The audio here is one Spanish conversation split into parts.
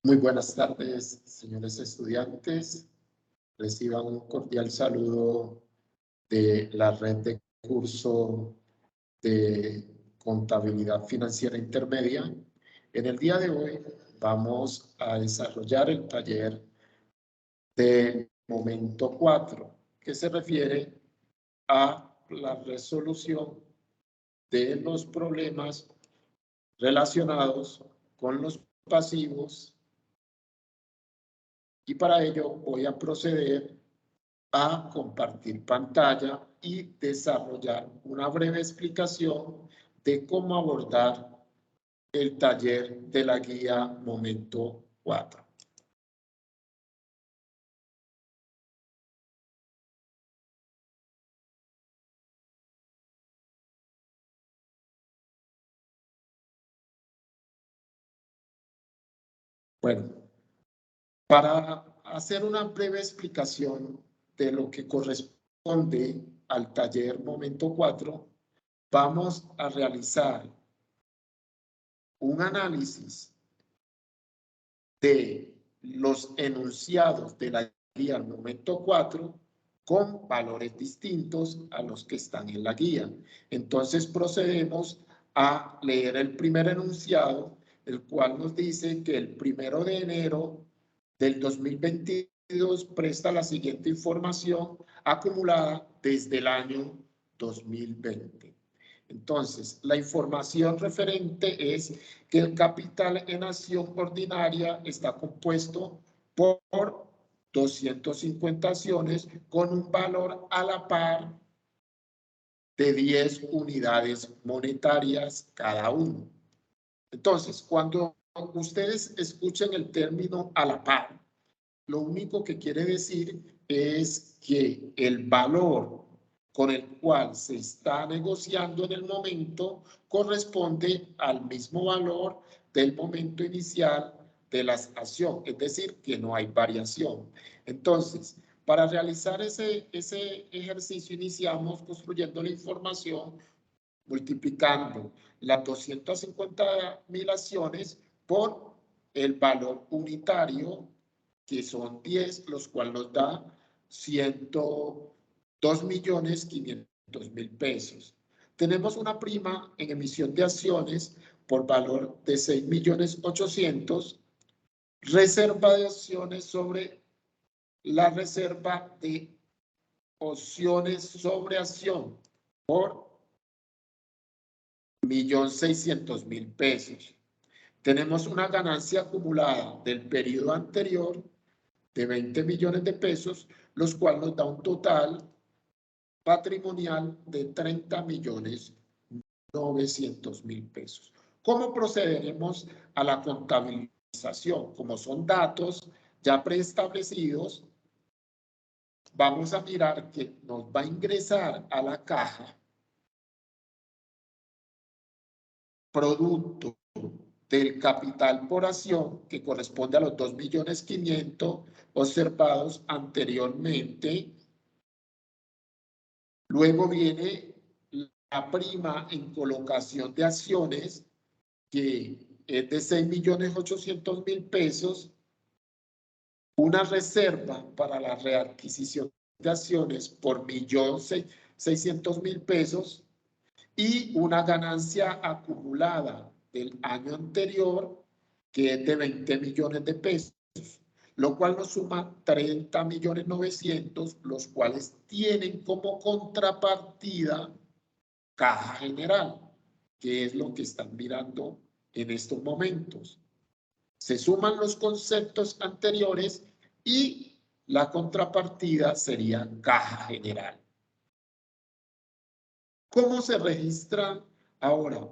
Muy buenas tardes, señores estudiantes. Reciban un cordial saludo de la red de curso de Contabilidad Financiera Intermedia. En el día de hoy vamos a desarrollar el taller de momento 4, que se refiere a la resolución de los problemas relacionados con los pasivos. Y para ello voy a proceder a compartir pantalla y desarrollar una breve explicación de cómo abordar el taller de la guía Momento 4. Bueno, para hacer una breve explicación de lo que corresponde al taller Momento 4, vamos a realizar un análisis de los enunciados de la guía al momento 4 con valores distintos a los que están en la guía. Entonces procedemos a leer el primer enunciado, el cual nos dice que el 1 de enero del 2022 presta la siguiente información acumulada desde el año 2020. Entonces, la información referente es que el capital en acción ordinaria está compuesto por 250 acciones con un valor a la par de 10 unidades monetarias cada uno. Entonces, cuando ustedes escuchen el término a la par, lo único que quiere decir es que el valor con el cual se está negociando en el momento corresponde al mismo valor del momento inicial de la acción, es decir, que no hay variación. Entonces, para realizar ese ejercicio iniciamos construyendo la información multiplicando las 250.000 acciones por el valor unitario, que son 10, los cuales nos da 102.500.000 pesos. Tenemos una prima en emisión de acciones por valor de 6.800.000, reserva de acciones sobre la reserva de opciones sobre acción por 1.600.000 pesos. Tenemos una ganancia acumulada del periodo anterior de 20 millones de pesos, los cuales nos da un total patrimonial de 30.900.000 pesos. ¿Cómo procederemos a la contabilización? Como son datos ya preestablecidos, vamos a mirar que nos va a ingresar a la caja producto del capital por acción, que corresponde a los 2.500.000 observados anteriormente. Luego viene la prima en colocación de acciones, que es de 6.800.000 pesos. Una reserva para la readquisición de acciones por 1.600.000 pesos. Y una ganancia acumulada del año anterior, que es de 20 millones de pesos, lo cual nos suma 30.900.000, los cuales tienen como contrapartida caja general, que es lo que están mirando en estos momentos. Se suman los conceptos anteriores y la contrapartida sería caja general. ¿Cómo se registra ahora?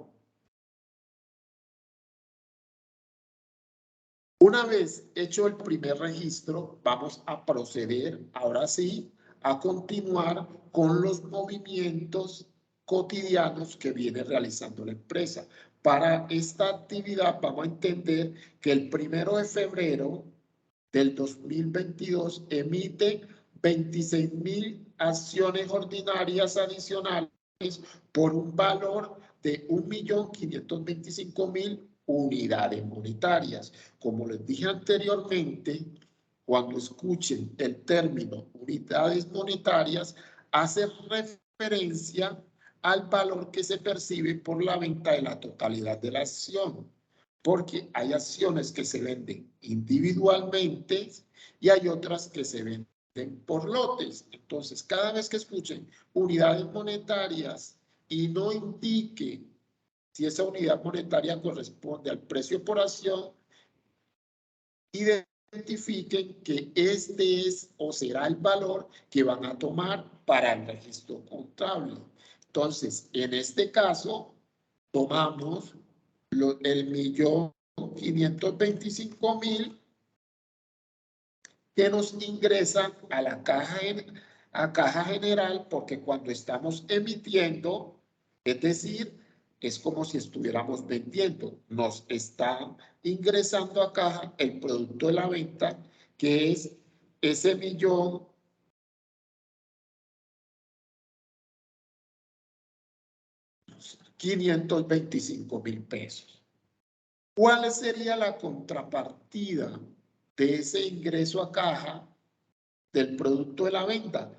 Una vez hecho el primer registro, vamos a proceder, ahora sí, a continuar con los movimientos cotidianos que viene realizando la empresa. Para esta actividad vamos a entender que el 1 de febrero del 2022 emite 26.000 acciones ordinarias adicionales por un valor de 1.525.000 unidades monetarias. Como les dije anteriormente, cuando escuchen el término unidades monetarias, hace referencia al valor que se percibe por la venta de la totalidad de la acción, porque hay acciones que se venden individualmente y hay otras que se venden por lotes. Entonces, cada vez que escuchen unidades monetarias y no indique si esa unidad monetaria corresponde al precio por acción, identifiquen que este es o será el valor que van a tomar para el registro contable. Entonces, en este caso, tomamos el 1.525.000 que nos ingresan a la caja general, porque cuando estamos emitiendo, es decir, es como si estuviéramos vendiendo, nos está ingresando a caja el producto de la venta, que es ese 1.525.000 pesos. ¿Cuál sería la contrapartida de ese ingreso a caja del producto de la venta?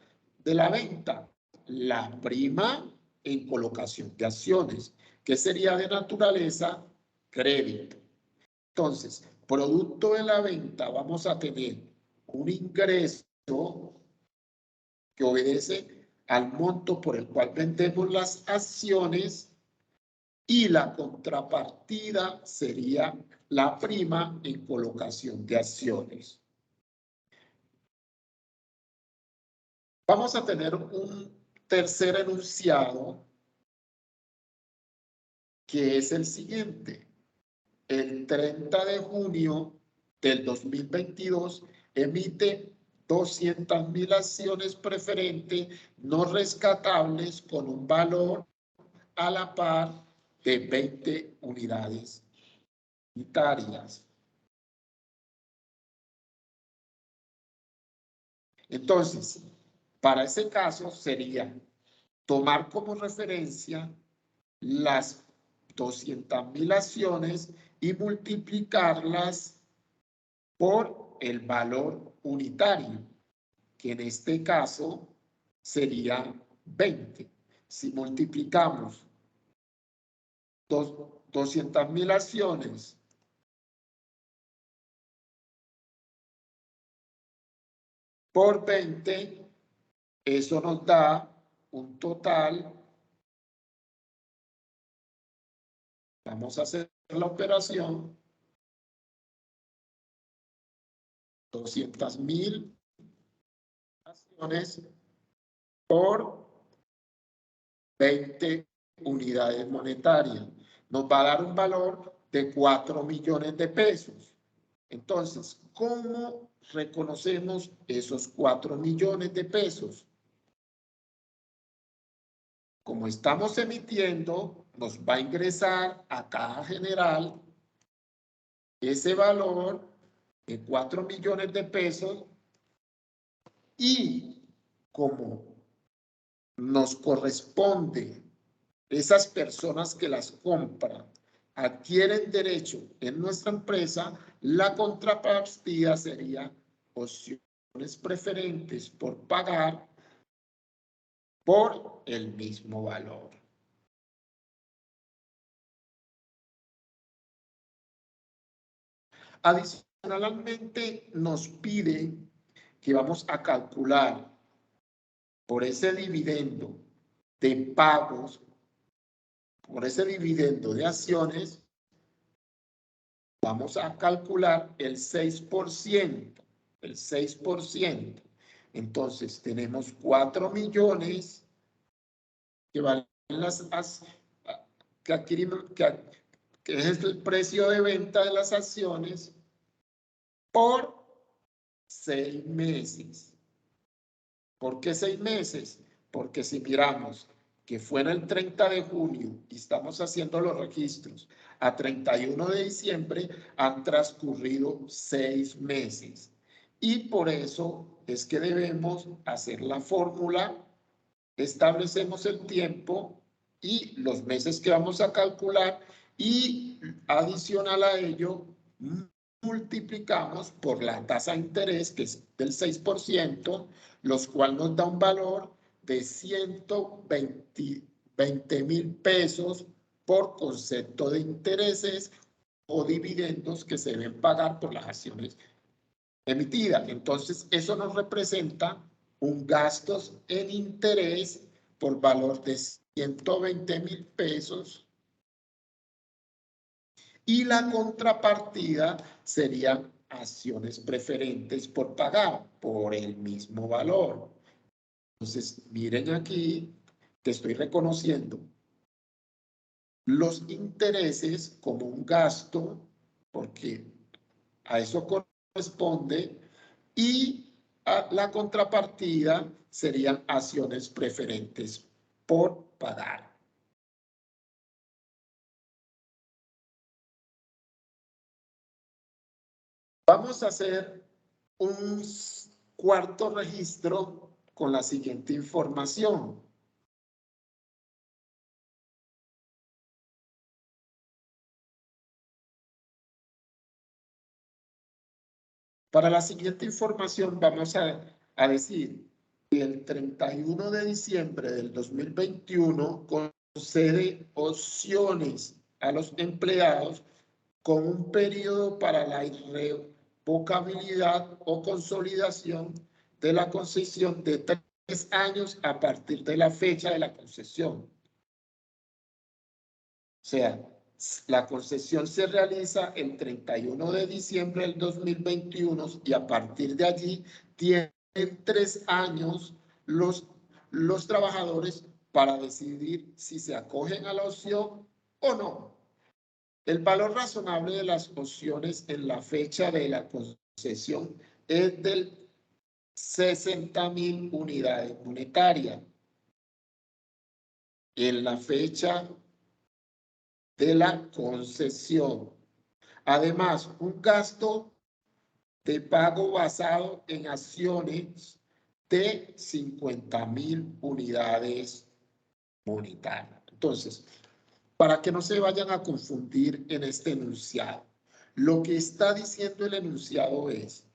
La prima en colocación de acciones, que sería de naturaleza crédito. Entonces, producto de la venta, vamos a tener un ingreso que obedece al monto por el cual vendemos las acciones, y la contrapartida sería la prima en colocación de acciones. Vamos a tener un tercer enunciado, que es el siguiente. El 30 de junio del 2022 emite 200.000 acciones preferentes no rescatables con un valor a la par de 20 unidades unitarias. Entonces, para ese caso sería tomar como referencia las 200.000 acciones y multiplicarlas por el valor unitario, que en este caso sería 20. Si multiplicamos 200.000 acciones por 20, eso nos da un total. Vamos a hacer la operación. 200.000 acciones por 20 unidades monetarias. Nos va a dar un valor de 4 millones de pesos. Entonces, ¿cómo reconocemos esos 4 millones de pesos? Como estamos emitiendo, nos va a ingresar a caja general ese valor de 4 millones de pesos, y como nos corresponde, esas personas que las compran adquieren derecho en nuestra empresa, la contrapartida sería opciones preferentes por pagar por el mismo valor. Adicionalmente, nos pide que vamos a calcular por ese dividendo de pagos, por ese dividendo de acciones, vamos a calcular el 6%, el 6%. Entonces, tenemos 4 millones que valen que adquirimos, que es el precio de venta de las acciones por 6 meses. ¿Por qué 6 meses? Porque si miramos que fuera el 30 de junio y estamos haciendo los registros a 31 de diciembre, han transcurrido 6 meses. Y por eso es que debemos hacer la fórmula, establecemos el tiempo y los meses que vamos a calcular y adicional a ello, multiplicamos por la tasa de interés, que es del 6%, los cuales nos da un valor de 120.000 pesos por concepto de intereses o dividendos que se deben pagar por las acciones emitidas. Entonces, eso nos representa un gasto en interés por valor de 120.000 pesos. Y la contrapartida serían acciones preferentes por pagar por el mismo valor. Entonces, miren aquí, te estoy reconociendo los intereses como un gasto, porque a eso corresponde, y la contrapartida serían acciones preferentes por pagar. Vamos a hacer un cuarto registro con la siguiente información. Para la siguiente información vamos a decir que el 31 de diciembre del 2021 concede opciones a los empleados con un periodo para la irrevocabilidad o consolidación de la concesión de 3 años a partir de la fecha de la concesión. O sea, la concesión se realiza el 31 de diciembre del 2021 y a partir de allí tienen 3 años los trabajadores para decidir si se acogen a la opción o no. El valor razonable de las opciones en la fecha de la concesión es del 60.000 unidades monetarias. En la fecha de la concesión. Además, un gasto de pago basado en acciones de 50.000 unidades monetarias. Entonces, para que no se vayan a confundir en este enunciado, lo que está diciendo el enunciado es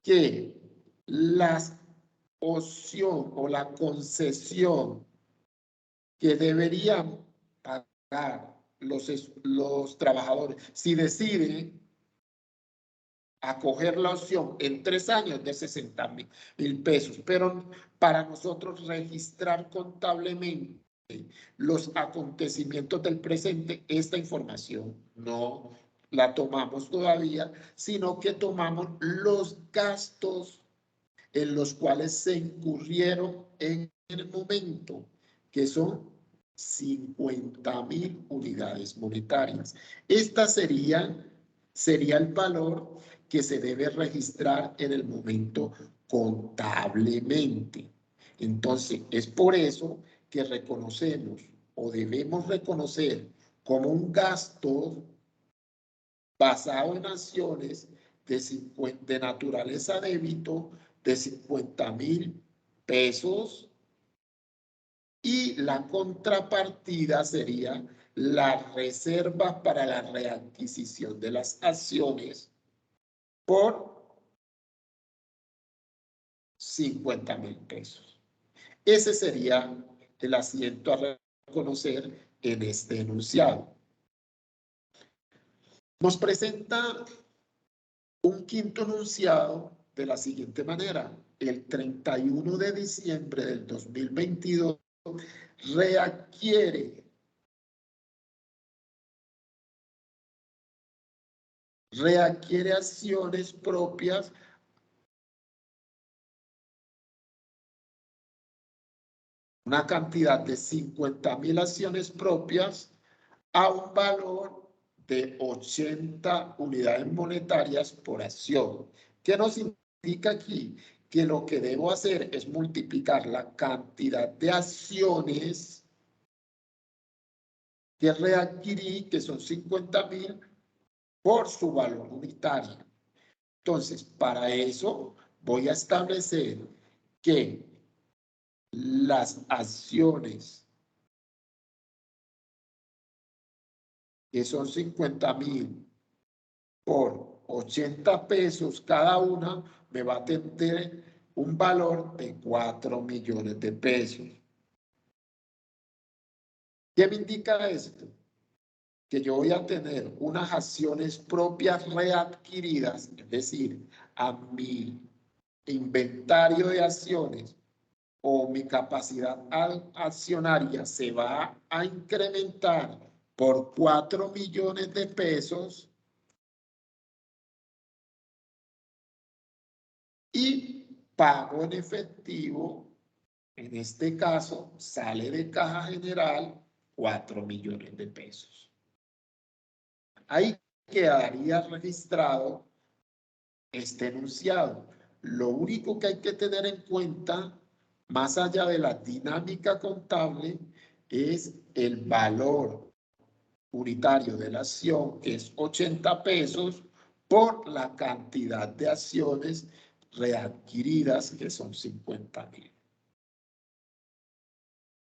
que la opción o la concesión que deberían pagar los trabajadores, si deciden acoger la opción en 3 años, de 60.000 pesos, pero para nosotros registrar contablemente los acontecimientos del presente, esta información no la tomamos todavía, sino que tomamos los gastos en los cuales se incurrieron en el momento, que son 50.000 unidades monetarias. Esta sería el valor que se debe registrar en el momento contablemente. Entonces, es por eso que reconocemos o debemos reconocer como un gasto basado en acciones de naturaleza débito de 50.000 pesos, y la contrapartida sería la reserva para la readquisición de las acciones por 50.000 pesos. Ese sería el asiento a reconocer en este enunciado. Nos presenta un quinto enunciado de la siguiente manera. El 31 de diciembre del 2022 readquiere acciones propias una cantidad de 50.000 acciones propias a un valor de 80 unidades monetarias por acción. ¿Qué nos indica aquí? Que lo que debo hacer es multiplicar la cantidad de acciones que readquirí, que son 50.000, por su valor unitario. Entonces, para eso voy a establecer que las acciones que son 50.000 por 80 pesos cada una, me va a tener un valor de 4 millones de pesos. ¿Qué me indica esto? Que yo voy a tener unas acciones propias readquiridas, es decir, a mi inventario de acciones o mi capacidad accionaria se va a incrementar por 4 millones de pesos y pago en efectivo, en este caso, sale de caja general 4 millones de pesos. Ahí quedaría registrado este enunciado. Lo único que hay que tener en cuenta, más allá de la dinámica contable, es el valor unitario de la acción, que es 80 pesos, por la cantidad de acciones readquiridas, que son 50.000.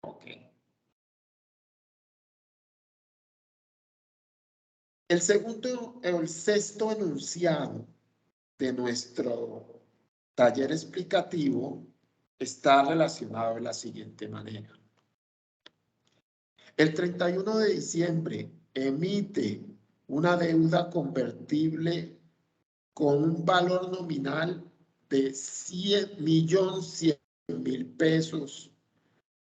Ok. El sexto enunciado de nuestro taller explicativo está relacionado de la siguiente manera. El 31 de diciembre emite una deuda convertible con un valor nominal de 1.100.000 pesos.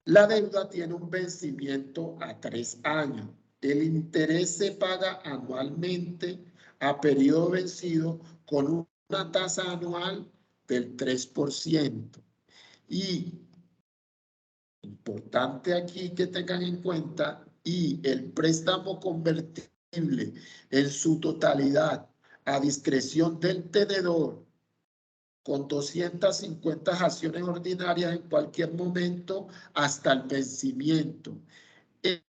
La deuda tiene un vencimiento a 3 años. El interés se paga anualmente a periodo vencido con una tasa anual del 3%. Y importante aquí que tengan en cuenta, y el préstamo convertible en su totalidad a discreción del tenedor con 250 acciones ordinarias en cualquier momento hasta el vencimiento.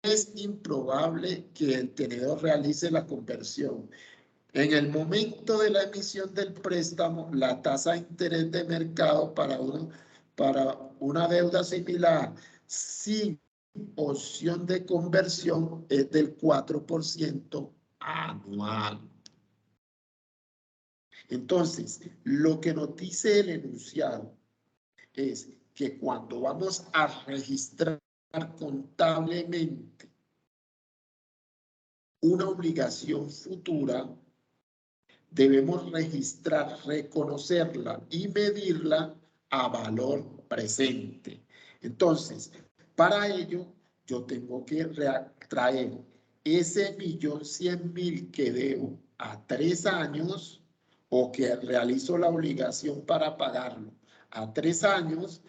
Es improbable que el tenedor realice la conversión. En el momento de la emisión del préstamo, la tasa de interés de mercado para una deuda similar sin opción de conversión es del 4% anual. Entonces, lo que nos dice el enunciado es que cuando vamos a registrar contablemente una obligación futura, debemos registrar, reconocerla y medirla a valor presente. Entonces, para ello, yo tengo que traer ese 1.100.000 que debo a 3 años o que realizo la obligación para pagarlo a 3 años,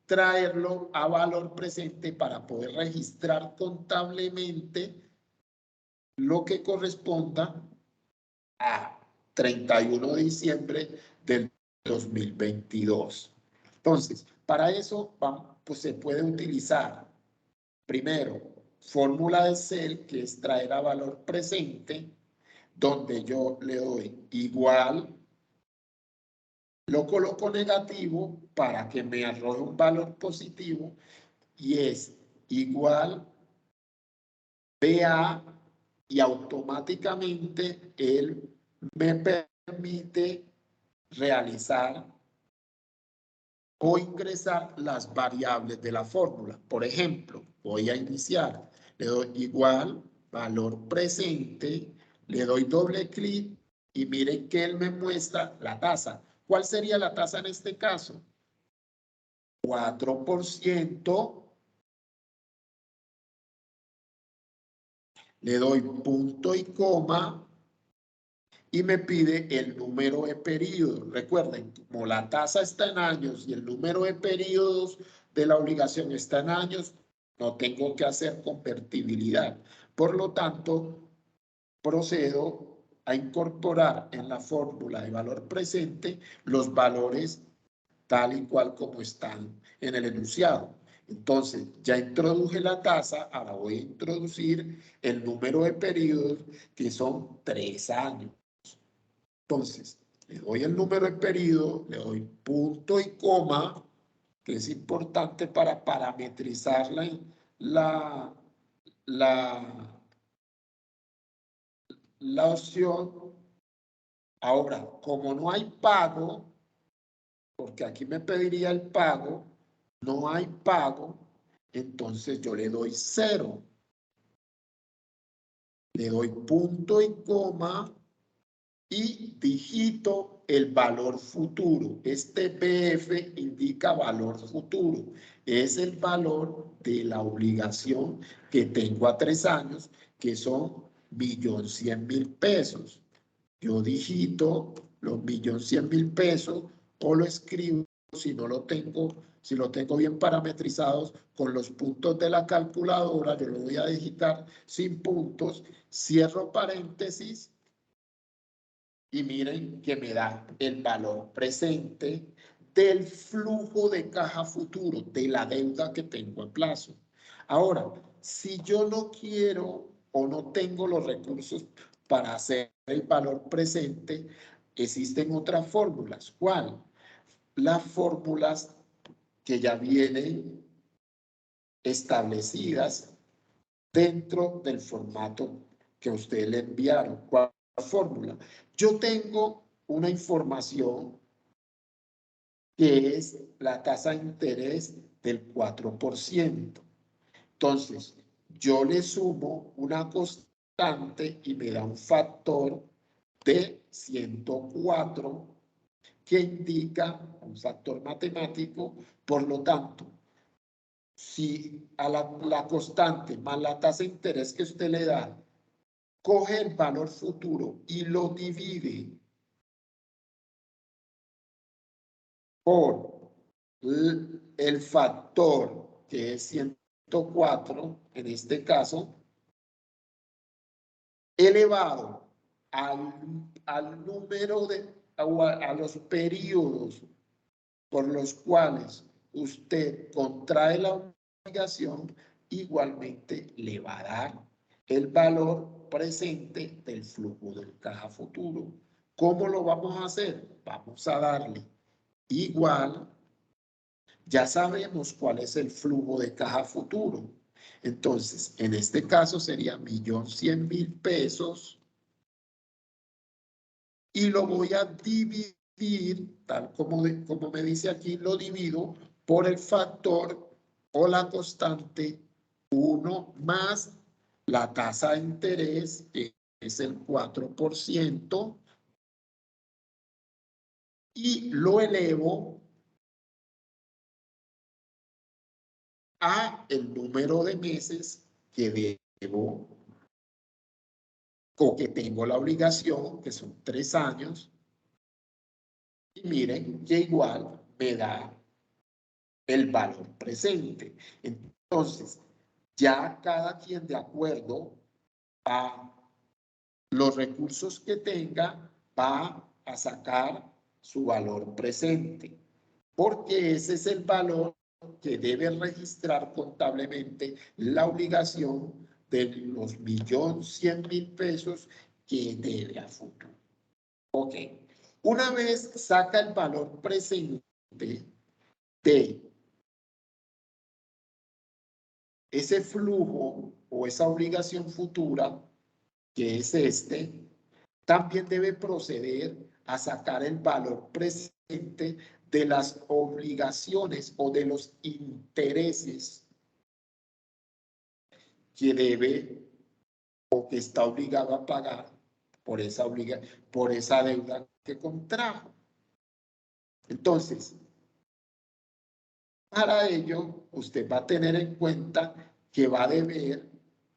traerlo a valor presente para poder registrar contablemente lo que corresponda a 31 de diciembre del 2022. Entonces, para eso pues se puede utilizar primero fórmula de Excel, que es traer a valor presente, donde yo le doy igual, lo coloco negativo para que me arroje un valor positivo y es igual BA, y automáticamente él me permite realizar o ingresar las variables de la fórmula. Por ejemplo, voy a iniciar, le doy igual, valor presente, le doy doble clic y miren que él me muestra la tasa. ¿Cuál sería la tasa en este caso? 4%. Le doy punto y coma y me pide el número de periodos. Recuerden, como la tasa está en años y el número de periodos de la obligación está en años, no tengo que hacer convertibilidad. Por lo tanto, procedo a incorporar en la fórmula de valor presente los valores tal y cual como están en el enunciado. Entonces, ya introduje la tasa, ahora voy a introducir el número de periodos, que son 3 años. Entonces, le doy el número de periodo, le doy punto y coma, que es importante para parametrizar la la opción. Ahora, como no hay pago, porque aquí me pediría el pago, no hay pago, entonces yo le doy 0. Le doy punto y coma y digito el valor futuro. Este BF indica valor futuro. Es el valor de la obligación que tengo a 3 años, que son 1.100.000 pesos. Yo digito los 1.100.000 pesos o lo escribo si no lo tengo, si lo tengo bien parametrizados con los puntos de la calculadora. Yo lo voy a digitar sin puntos, cierro paréntesis y miren que me da el valor presente del flujo de caja futuro, de la deuda que tengo a plazo. Ahora, si yo no quiero o no tengo los recursos para hacer el valor presente, existen otras fórmulas. ¿Cuál? Las fórmulas que ya vienen establecidas dentro del formato que ustedes le enviaron. ¿Cuál fórmula? Yo tengo una información que es la tasa de interés del 4%. Entonces, yo le sumo una constante y me da un factor de 104 que indica un factor matemático. Por lo tanto, si a la constante más la tasa de interés que usted le da, coge el valor futuro y lo divide por el factor que es 104, en este caso, elevado al número a los periodos por los cuales usted contrae la obligación, igualmente le va a dar el valor presente del flujo del caja futuro. ¿Cómo lo vamos a hacer? Vamos a darle igual. Ya sabemos cuál es el flujo de caja futuro. Entonces, en este caso sería 1.100.000 pesos y lo voy a dividir, tal como me dice aquí, lo divido por el factor o la constante 1 más la tasa de interés, que es el 4%, y lo elevo a el número de meses que debo o que tengo la obligación, que son 3 años, y miren que igual me da el valor presente. Entonces, ya cada quien de acuerdo a los recursos que tenga va a sacar su valor presente, porque ese es el valor que debe registrar contablemente la obligación de los 1.100.000 pesos que debe a futuro. Ok. Una vez saca el valor presente de ese flujo o esa obligación futura, que es este, también debe proceder a sacar el valor presente de las obligaciones o de los intereses que debe o que está obligado a pagar por esa deuda que contrajo. Entonces, para ello, usted va a tener en cuenta que va a deber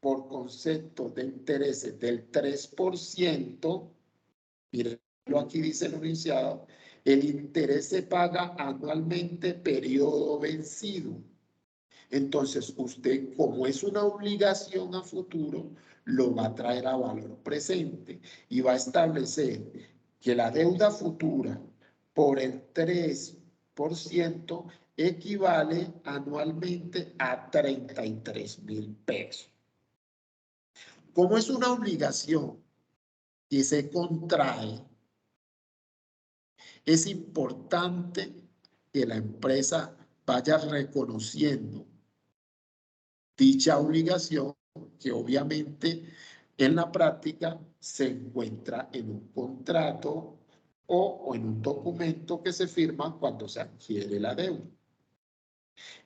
por concepto de intereses del 3%, mírenlo aquí dice el enunciado, el interés se paga anualmente periodo vencido. Entonces, usted, como es una obligación a futuro, lo va a traer a valor presente y va a establecer que la deuda futura por el 3% equivale anualmente a 33.000 pesos. Como es una obligación que se contrae, es importante que la empresa vaya reconociendo dicha obligación, que obviamente en la práctica se encuentra en un contrato o en un documento que se firma cuando se adquiere la deuda.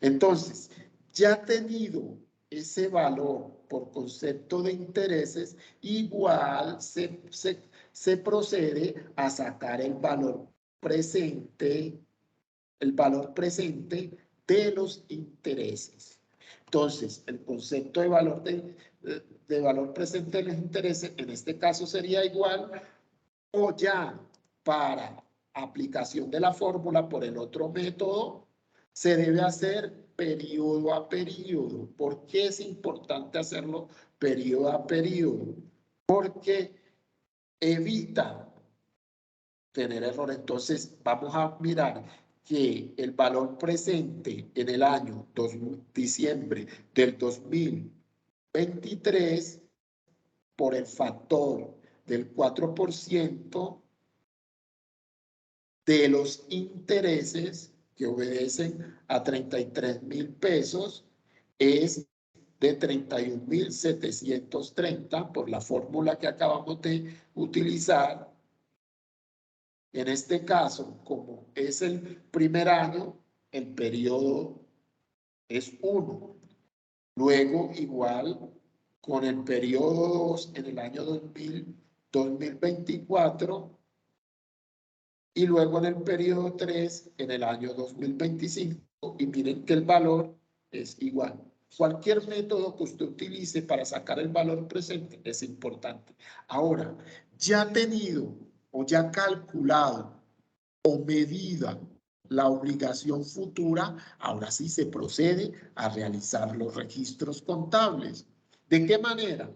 Entonces, ya tenido ese valor por concepto de intereses, igual se procede a sacar el valor presente de los intereses. Entonces, el concepto de valor presente de los intereses, en este caso sería igual, o ya para aplicación de la fórmula por el otro método, se debe hacer periodo a periodo. ¿Por qué es importante hacerlo periodo a periodo? Porque evita tener error. Entonces, vamos a mirar que el valor presente en el año diciembre del 2023 por el factor del 4% de los intereses que obedecen a 33,000 pesos es de 31,730 por la fórmula que acabamos de utilizar. En este caso, como es el primer año, el periodo es 1. Luego, igual, con el periodo 2 en el año 2024 y luego en el periodo 3 en el año 2025. Y miren que el valor es igual. Cualquier método que usted utilice para sacar el valor presente es importante. Ahora, ya tenido o ya calculado o medida la obligación futura, ahora sí se procede a realizar los registros contables. ¿De qué manera?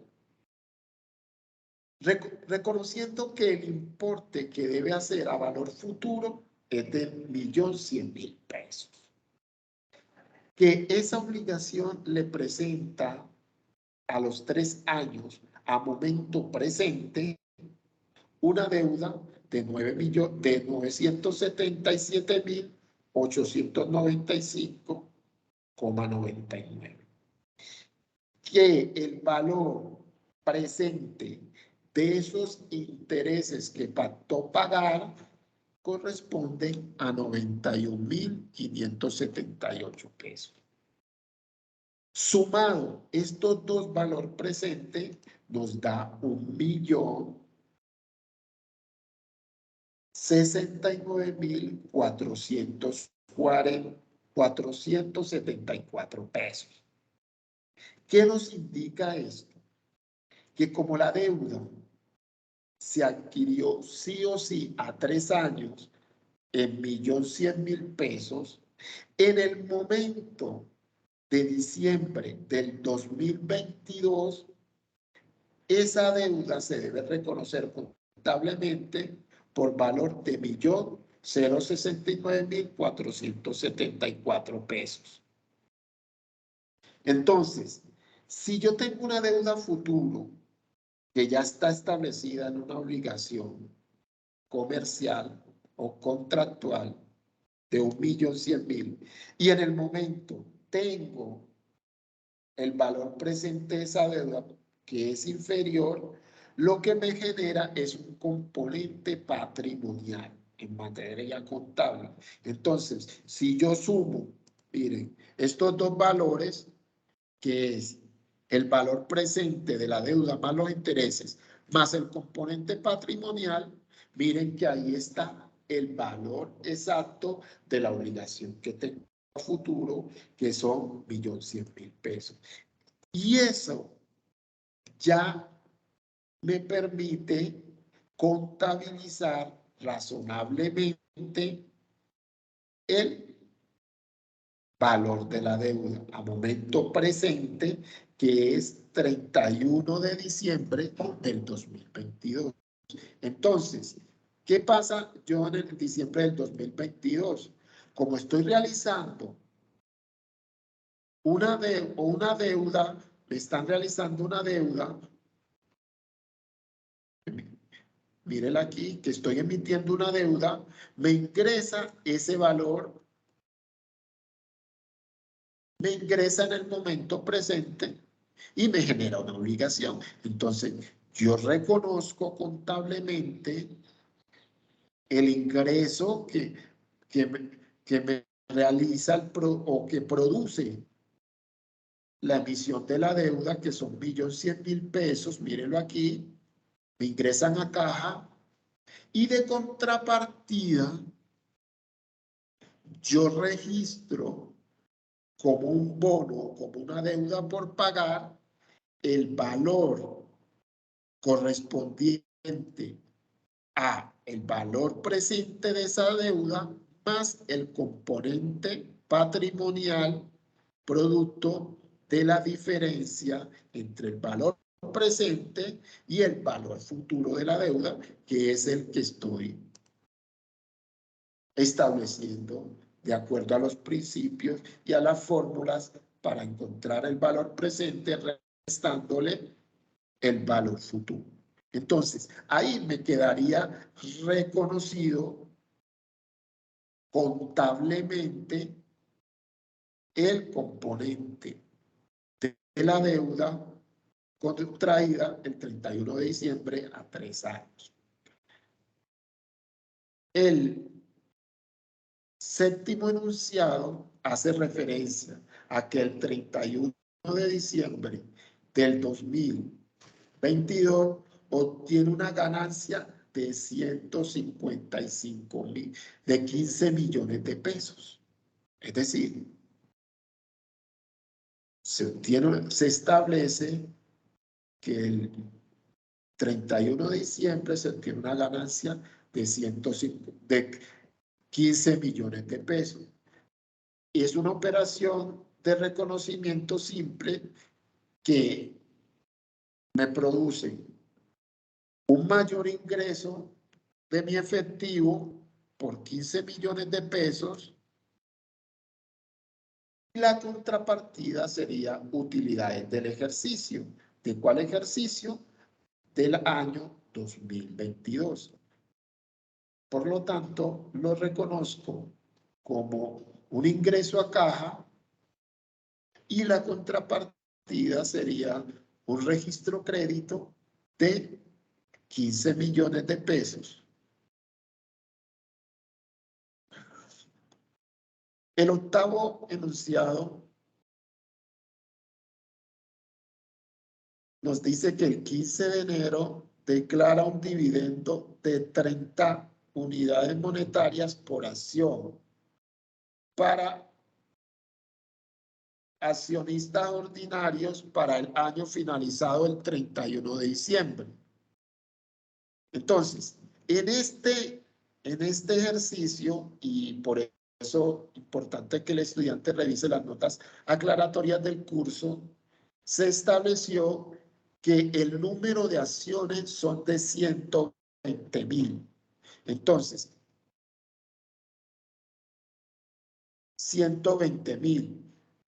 Reconociendo que el importe que debe hacer a valor futuro es de 1.100.000 pesos. Que esa obligación le presenta a los 3 años, a momento presente, una deuda de 977.895,99. Que el valor presente de esos intereses que pactó pagar corresponden a 91,578 pesos. Sumado estos dos valores presentes nos da 1,069,474 pesos. ¿Qué nos indica esto? Que como la deuda se adquirió sí o sí a 3 años en 1.100.000 pesos, en el momento de diciembre del 2022, esa deuda se debe reconocer contablemente por valor de 1.069,474 pesos. Entonces, si yo tengo una deuda futuro que ya está establecida en una obligación comercial o contractual de 1.100.000 y en el momento tengo el valor presente de esa deuda que es inferior, lo que me genera es un componente patrimonial en materia contable. Entonces, si yo sumo, miren, estos dos valores, que es el valor presente de la deuda más los intereses, más el componente patrimonial, miren que ahí está el valor exacto de la obligación que tengo a futuro, que son 1.100.000 pesos. Y eso ya me permite contabilizar razonablemente el valor de la deuda a momento presente, que es 31 de diciembre del 2022. Entonces, ¿qué pasa yo en el diciembre del 2022? Como estoy realizando una deuda, me están realizando una deuda, mírenla aquí, que estoy emitiendo una deuda, me ingresa ese valor, me ingresa en el momento presente y me genera una obligación. Entonces, yo reconozco contablemente el ingreso que me realiza o que produce la emisión de la deuda, que son 1.100.000 pesos, mírenlo aquí, me ingresan a caja, y de contrapartida, yo registro como un bono, como una deuda por pagar, el valor correspondiente a el valor presente de esa deuda más el componente patrimonial producto de la diferencia entre el valor presente y el valor futuro de la deuda, que es el que estoy estableciendo de acuerdo a los principios y a las fórmulas para encontrar el valor presente restándole el valor futuro. Entonces, ahí me quedaría reconocido contablemente el componente de la deuda contraída el 31 de diciembre a 3 años. El séptimo enunciado hace referencia a que el 31 de diciembre del 2022 obtiene una ganancia de 155.000, de 15 millones de pesos. Es decir, se establece que el 31 de diciembre se obtiene una ganancia de 15 millones de pesos. Y es una operación de reconocimiento simple que me produce un mayor ingreso de mi efectivo por 15 millones de pesos. Y la contrapartida sería utilidades del ejercicio. ¿De cuál ejercicio? Del año 2022. Por lo tanto, lo reconozco como un ingreso a caja y la contrapartida sería un registro crédito de 15 millones de pesos. El octavo enunciado nos dice que el 15 de enero declara un dividendo de 30 unidades monetarias por acción para accionistas ordinarios para el año finalizado el 31 de diciembre. Entonces, en este ejercicio, y por eso es importante que el estudiante revise las notas aclaratorias del curso, se estableció que el número de acciones son de 120.000. Entonces, 120.000.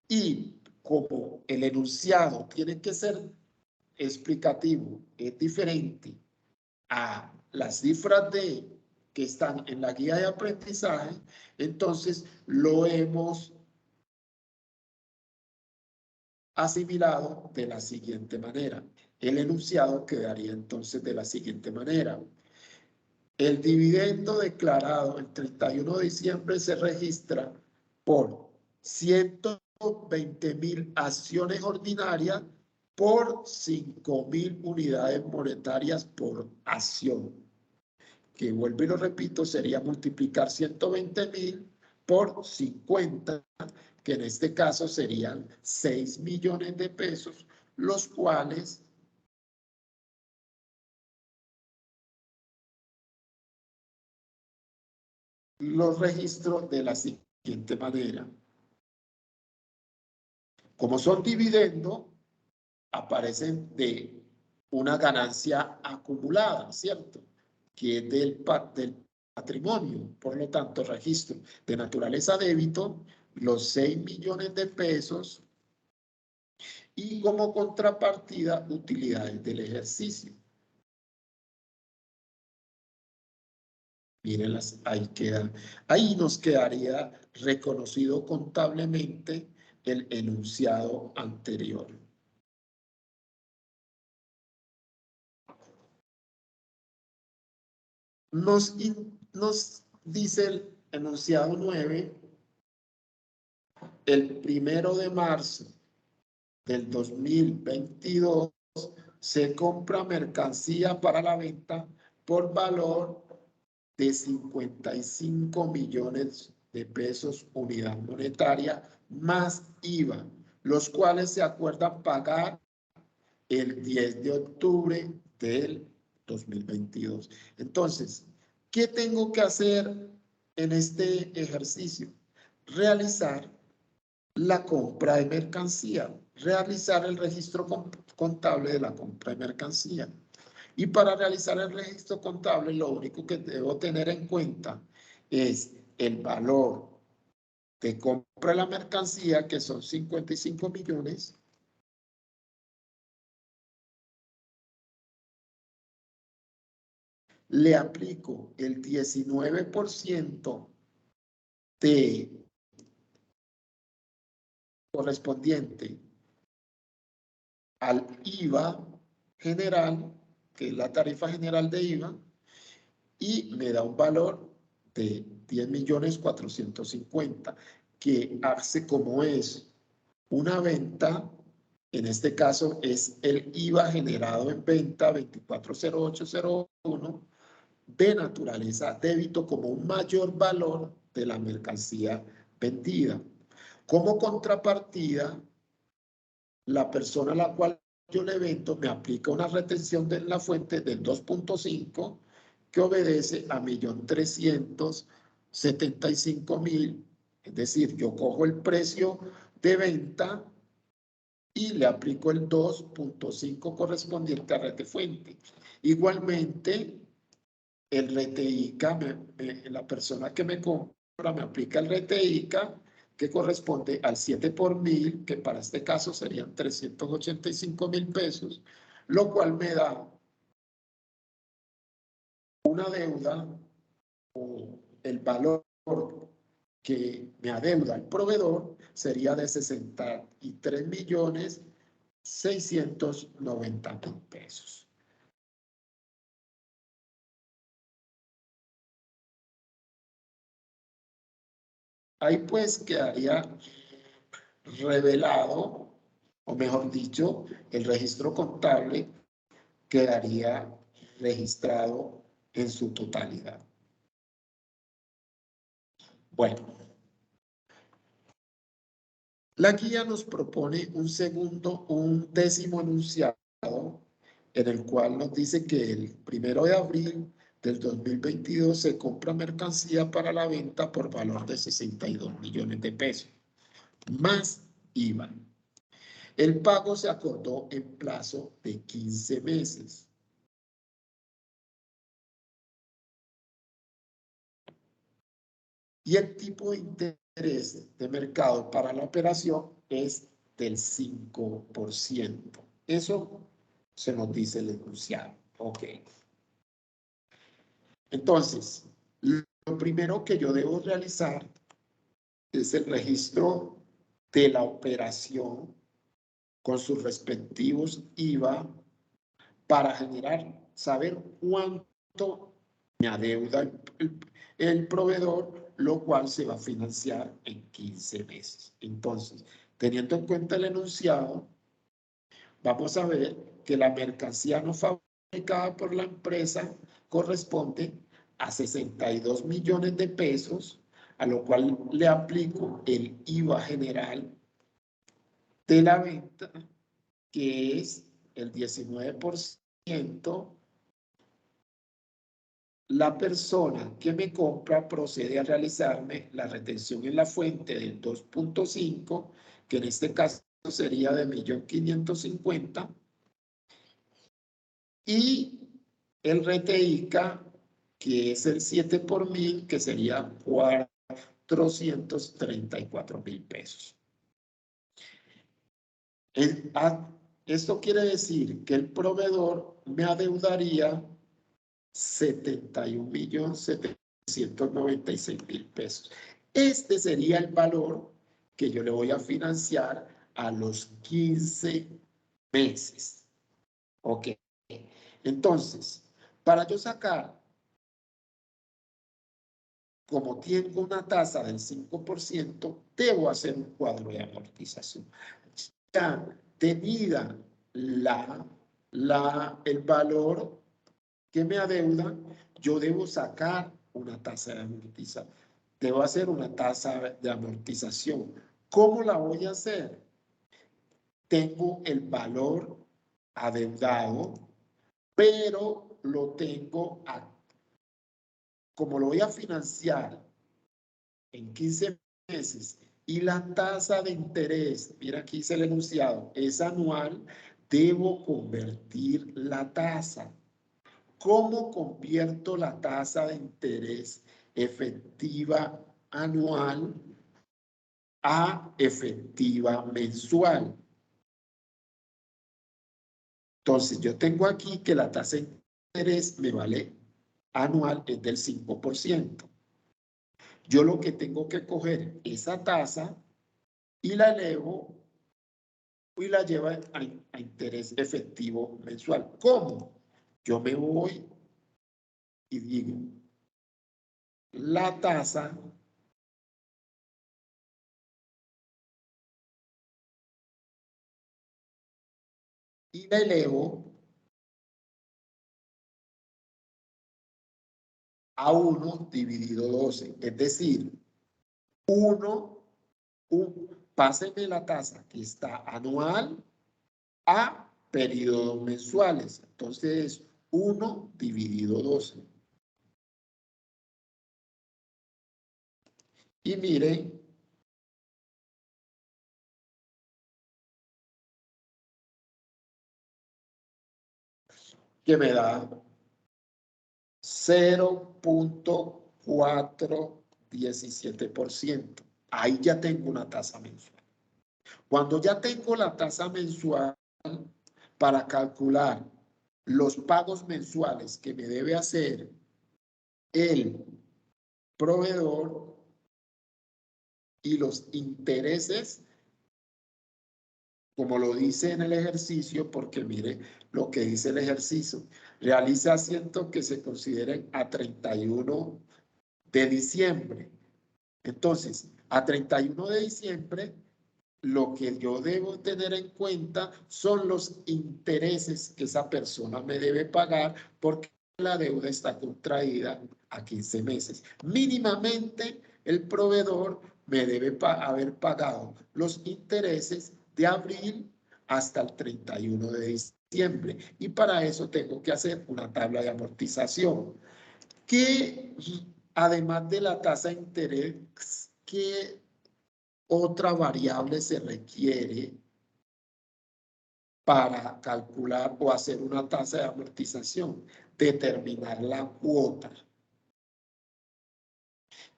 Y como el enunciado tiene que ser explicativo, es diferente a las cifras que están en la guía de aprendizaje, entonces lo hemos asimilado de la siguiente manera. El enunciado quedaría entonces de la siguiente manera. El dividendo declarado el 31 de diciembre se registra por 120.000 acciones ordinarias por 5.000 unidades monetarias por acción. Que vuelvo y lo repito, sería multiplicar 120.000 por 50, que en este caso serían 6 millones de pesos, los cuales los registro de la siguiente manera. Como son dividendos, aparecen de una ganancia acumulada, ¿cierto? Que es del patrimonio. Por lo tanto, registro de naturaleza débito los 6 millones de pesos y como contrapartida utilidades del ejercicio. Mírenlas, ahí quedan. Ahí nos quedaría reconocido contablemente el enunciado anterior. Nos dice el enunciado 9, el 1 de marzo del 2022 se compra mercancía para la venta por valor de 55 millones de pesos unidad monetaria más IVA, los cuales se acuerdan pagar el 10 de octubre del 2022. Entonces, ¿qué tengo que hacer en este ejercicio? Realizar la compra de mercancía, realizar el registro contable de la compra de mercancía. Y para realizar el registro contable, lo único que debo tener en cuenta es el valor de compra de la mercancía, que son 55 millones, le aplico el 19% de correspondiente al IVA general, que es la tarifa general de IVA, y me da un valor de 10.450.000, que hace como es una venta, en este caso es el IVA generado en venta 240801, de naturaleza débito como un mayor valor de la mercancía vendida. Como contrapartida, la persona a la cual yo le vendo me aplica una retención de la fuente del 2.5 que obedece a 1.375.000. Es decir, yo cojo el precio de venta y le aplico el 2.5 correspondiente a retefuente. Igualmente, el RTICA, la persona que me compra me aplica el RTICA, que corresponde al 7 por 1000, que para este caso serían 385.000 pesos, lo cual me da una deuda o el valor que me adeuda el proveedor sería de 63.690.000 pesos. Ahí pues quedaría revelado, o mejor dicho, el registro contable quedaría registrado en su totalidad. Bueno, la guía nos propone un décimo enunciado, en el cual nos dice que el 1 de abril del 2022 se compra mercancía para la venta por valor de 62 millones de pesos, más IVA. El pago se acordó en plazo de 15 meses. Y el tipo de interés de mercado para la operación es del 5%. Eso se nos dice el enunciado. Ok. Entonces, lo primero que yo debo realizar es el registro de la operación con sus respectivos IVA para saber cuánto me adeuda el proveedor, lo cual se va a financiar en 15 meses. Entonces, teniendo en cuenta el enunciado, vamos a ver que la mercancía no fabricada por la empresa corresponde a 62 millones de pesos, a lo cual le aplico el IVA general de la venta, que es el 19%. La persona que me compra procede a realizarme la retención en la fuente del 2.5, que en este caso sería de 1.550.000, y el RTICA, que es el 7 por 1000, que sería 434.000 pesos. Esto quiere decir que el proveedor me adeudaría 71.796.000 pesos. Este sería el valor que yo le voy a financiar a los 15 meses. Ok. Entonces, para yo sacar como tengo una tasa del 5%, debo hacer un cuadro de amortización. Ya tenida el valor que me adeuda, yo debo sacar una tasa de amortización. Debo hacer una tasa de amortización. ¿Cómo la voy a hacer? Tengo el valor adeudado, pero lo tengo, como lo voy a financiar en 15 meses y la tasa de interés, mira aquí dice el enunciado, es anual, debo convertir la tasa. ¿Cómo convierto la tasa de interés efectiva anual a efectiva mensual? Entonces, yo tengo aquí que la tasa de interés me vale anual es del 5%. Yo lo que tengo que coger esa tasa y la elevo y la llevo a interés efectivo mensual. ¿Cómo? Yo me voy y digo, la tasa y la elevo a 1 dividido 12. Es decir, 1, páseme la tasa que está anual a periodos mensuales. Entonces, 1 dividido 12. Y miren que me da 0.417%. Ahí ya tengo una tasa mensual. Cuando ya tengo la tasa mensual para calcular los pagos mensuales que me debe hacer el proveedor y los intereses, como lo dice en el ejercicio, porque mire lo que dice el ejercicio, realiza asientos que se consideren a 31 de diciembre. Entonces, a 31 de diciembre, lo que yo debo tener en cuenta son los intereses que esa persona me debe pagar porque la deuda está contraída a 15 meses. Mínimamente, el proveedor me debe haber pagado los intereses de abril hasta el 31 de diciembre. Y para eso tengo que hacer una tabla de amortización. Que además de la tasa de interés, ¿qué otra variable se requiere para calcular o hacer una tasa de amortización? Determinar la cuota.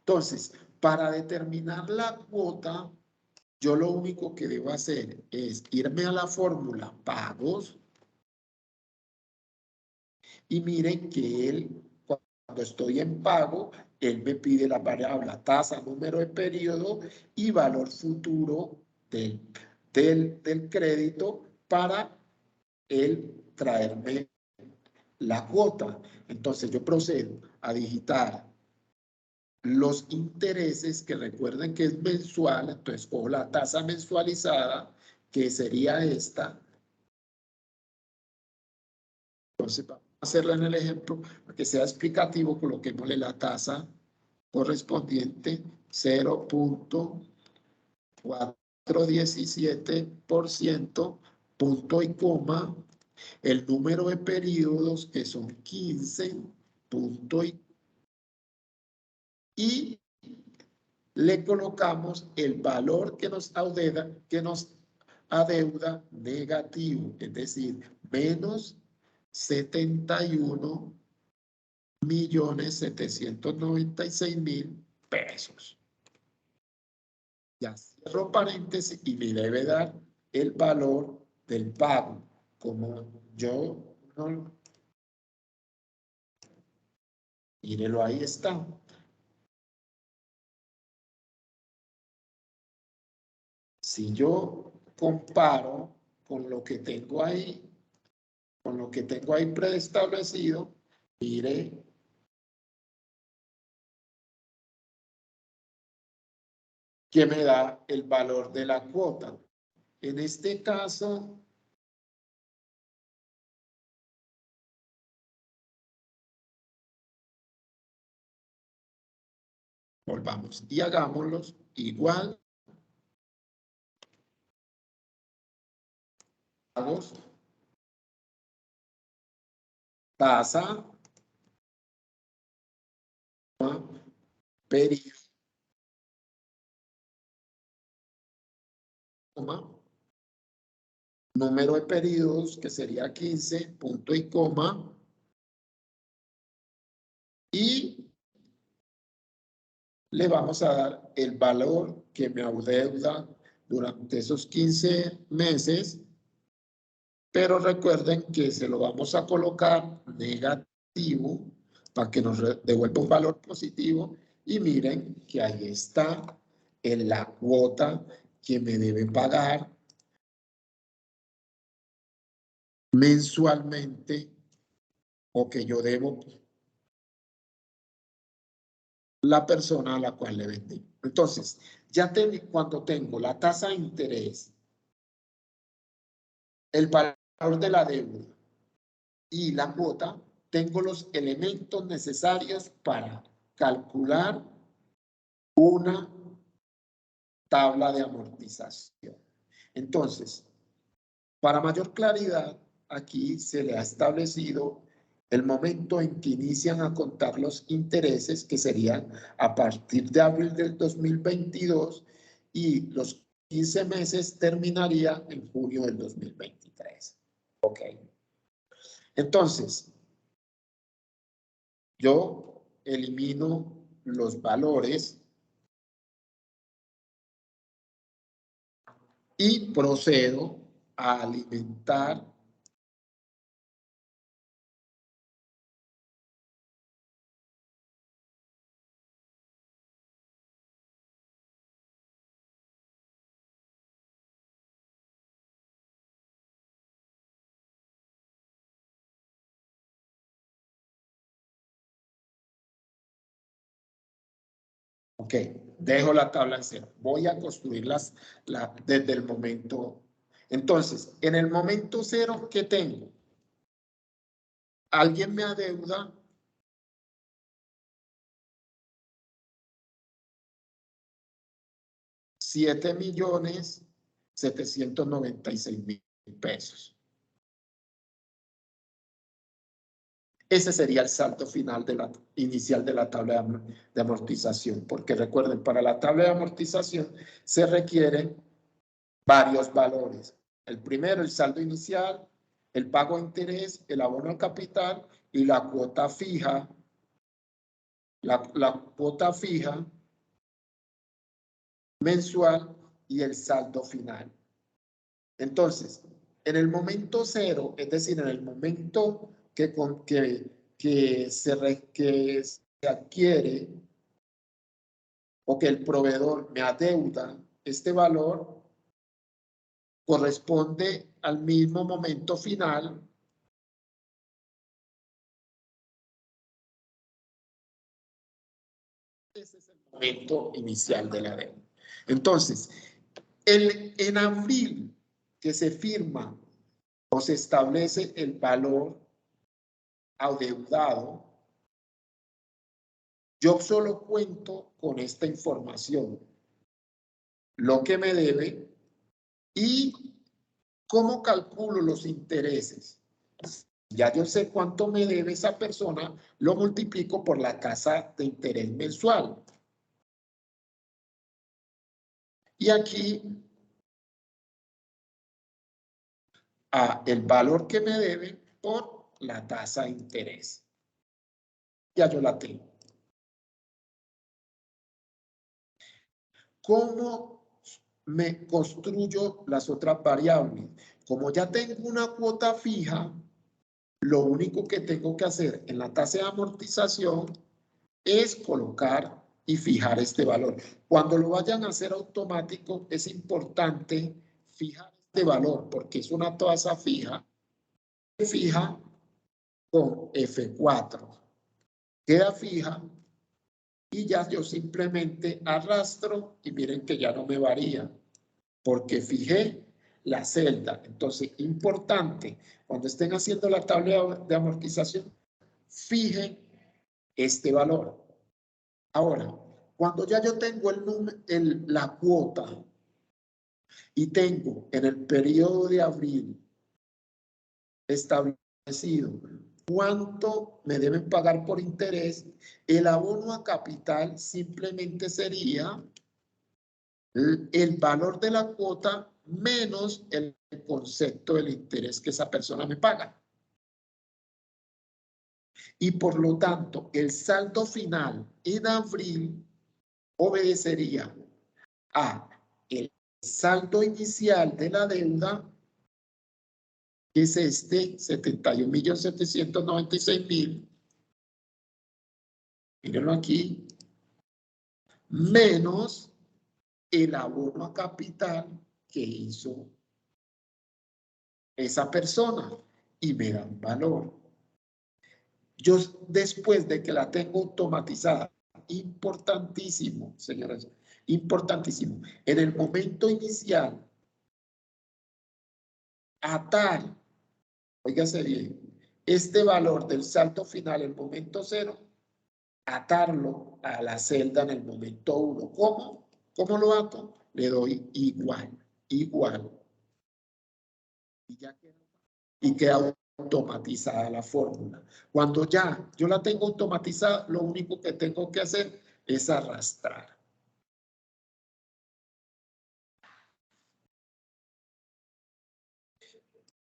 Entonces, para determinar la cuota, yo lo único que debo hacer es irme a la fórmula pagos y miren que él, cuando estoy en pago, él me pide la variable tasa, número de periodo y valor futuro del crédito para él traerme la cuota. Entonces yo procedo a digitar los intereses, que recuerden que es mensual, entonces cojo la tasa mensualizada, que sería esta. Entonces vamos a hacerla en el ejemplo, para que sea explicativo, coloquémosle la tasa correspondiente, 0.417%, punto y coma, el número de periodos, que son 15, punto y le colocamos el valor que nos adeuda negativo, es decir, menos 71.796.000 pesos. Ya cierro paréntesis y me debe dar el valor del pago. Como yo no... Mírelo, ahí está. Si yo comparo con lo que tengo ahí, preestablecido, mire que me da el valor de la cuota. En este caso, volvamos y hagámoslos igual. Tasa, periodo, número de periodos, que sería 15, punto y coma, y le vamos a dar el valor que me adeuda durante esos 15 meses, pero recuerden que se lo vamos a colocar negativo para que nos devuelva un valor positivo, y miren que ahí está en la cuota que me debe pagar mensualmente, o que yo debo la persona a la cual le vendí. Entonces, cuando tengo la tasa de interés, el valor de la deuda y la cuota, tengo los elementos necesarios para calcular una tabla de amortización. Entonces, para mayor claridad, aquí se le ha establecido el momento en que inician a contar los intereses, que serían a partir de abril del 2022, y los 15 meses terminaría en junio del 2023. Ok. Entonces, yo elimino los valores y procedo a alimentar Ok, dejo la tabla en cero. Voy a construirlas desde el momento. Entonces, en el momento cero, ¿qué tengo? Alguien me adeuda $7.796.000 pesos. Ese sería el saldo final inicial de la tabla de amortización, porque recuerden, para la tabla de amortización se requieren varios valores. El primero, el saldo inicial, el pago de interés, el abono al capital y la cuota fija. La cuota fija mensual y el saldo final. Entonces, en el momento cero, es decir, en el momento que se adquiere o que el proveedor me adeuda este valor, corresponde al mismo momento final ese es el momento inicial de la deuda. Entonces, en abril que se firma o se establece el valor adeudado, yo solo cuento con esta información, lo que me debe y cómo calculo los intereses. Ya yo sé cuánto me debe esa persona, lo multiplico por la tasa de interés mensual. Y aquí, el valor que me debe por la tasa de interés. Ya yo la tengo. ¿Cómo me construyo las otras variables? Como ya tengo una cuota fija, lo único que tengo que hacer en la tasa de amortización es colocar y fijar este valor. Cuando lo vayan a hacer automático, es importante fijar este valor porque es una tasa fija con F4. Queda fija Y ya yo simplemente arrastro y miren que ya no me varía porque fijé la celda. Entonces, importante, cuando estén haciendo la tabla de amortización, fijen este valor. Ahora, cuando ya yo tengo la cuota y tengo en el periodo de abril establecido cuánto me deben pagar por interés, el abono a capital simplemente sería el valor de la cuota menos el concepto del interés que esa persona me paga. Y por lo tanto, el saldo final en abril obedecería a el saldo inicial de la deuda, que es este 71.796.000, mírenlo aquí, menos el abono a capital que hizo esa persona y me dan valor. Yo después de que la tengo automatizada, importantísimo, señores, importantísimo, en el momento inicial, atar, óigase bien, este valor del saldo final, el momento 0, atarlo a la celda en el momento 1. ¿Cómo? ¿Cómo lo ato? Le doy igual, igual. Y queda automatizada la fórmula. Cuando ya yo la tengo automatizada, lo único que tengo que hacer es arrastrar.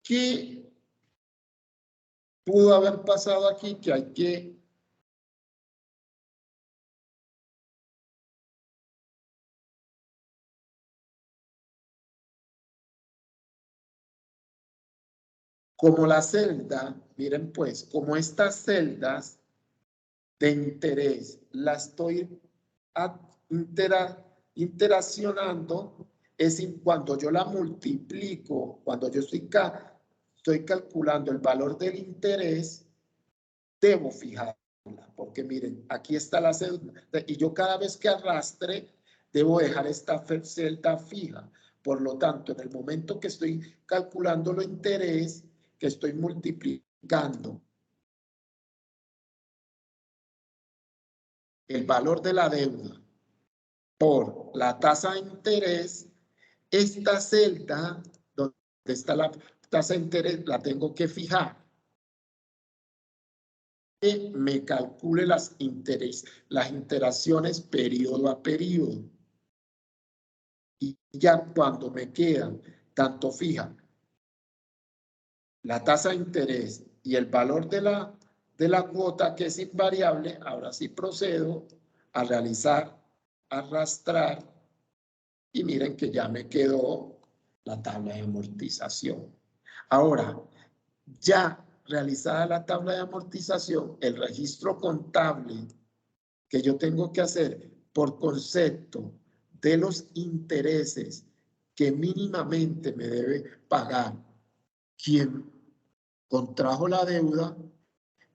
¿Qué pudo haber pasado aquí? Que hay que como la celda, miren pues, como estas celdas de interés la estoy interaccionando, es cuando yo la multiplico, cuando yo estoy calculando el valor del interés, debo fijarla, porque miren, aquí está la celda, y yo cada vez que arrastre, debo dejar esta celda fija. Por lo tanto, en el momento que estoy calculando el interés, que estoy multiplicando el valor de la deuda por la tasa de interés, esta celda donde está la tasa de interés la tengo que fijar. Que me calcule las interacciones periodo a periodo. Y ya cuando me quedan tanto fija la tasa de interés y el valor de la cuota que es invariable, ahora sí procedo a realizar, arrastrar, y miren que ya me quedó la tabla de amortización. Ahora, ya realizada la tabla de amortización, el registro contable que yo tengo que hacer por concepto de los intereses que mínimamente me debe pagar quien contrajo la deuda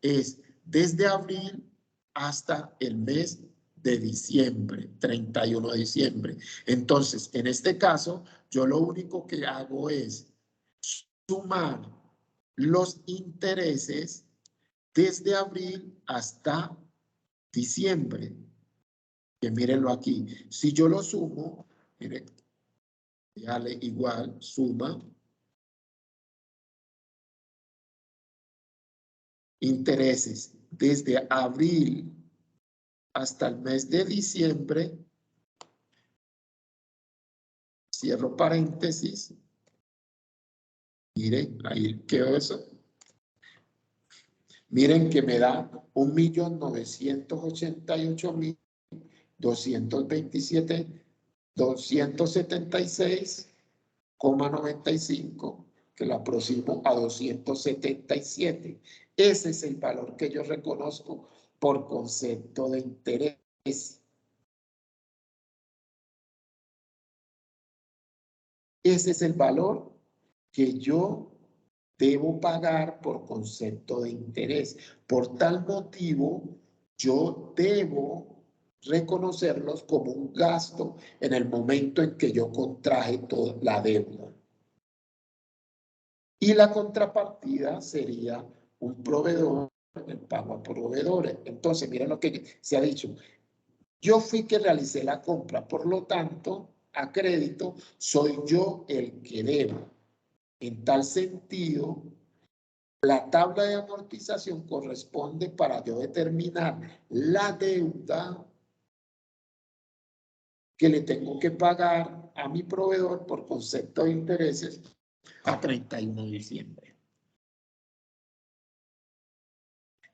es desde abril hasta el mes de diciembre, 31 de diciembre. Entonces, en este caso, yo lo único que hago es sumar los intereses desde abril hasta diciembre. Que mírenlo aquí. Si yo lo sumo, miren, dale igual, suma, intereses desde abril hasta el mes de diciembre, cierro paréntesis, miren, ahí quedó eso. Miren que me da 1.988.276,95, que lo aproximo a 277. Ese es el valor que yo reconozco por concepto de interés. Ese es el valor que yo debo pagar por concepto de interés. Por tal motivo, yo debo reconocerlos como un gasto en el momento en que yo contraje toda la deuda. Y la contrapartida sería un proveedor, el pago a proveedores. Entonces, miren lo que se ha dicho. Yo fui que realicé la compra, por lo tanto, a crédito, soy yo el que debo. En tal sentido, la tabla de amortización corresponde para yo determinar la deuda que le tengo que pagar a mi proveedor por concepto de intereses a 31 de diciembre.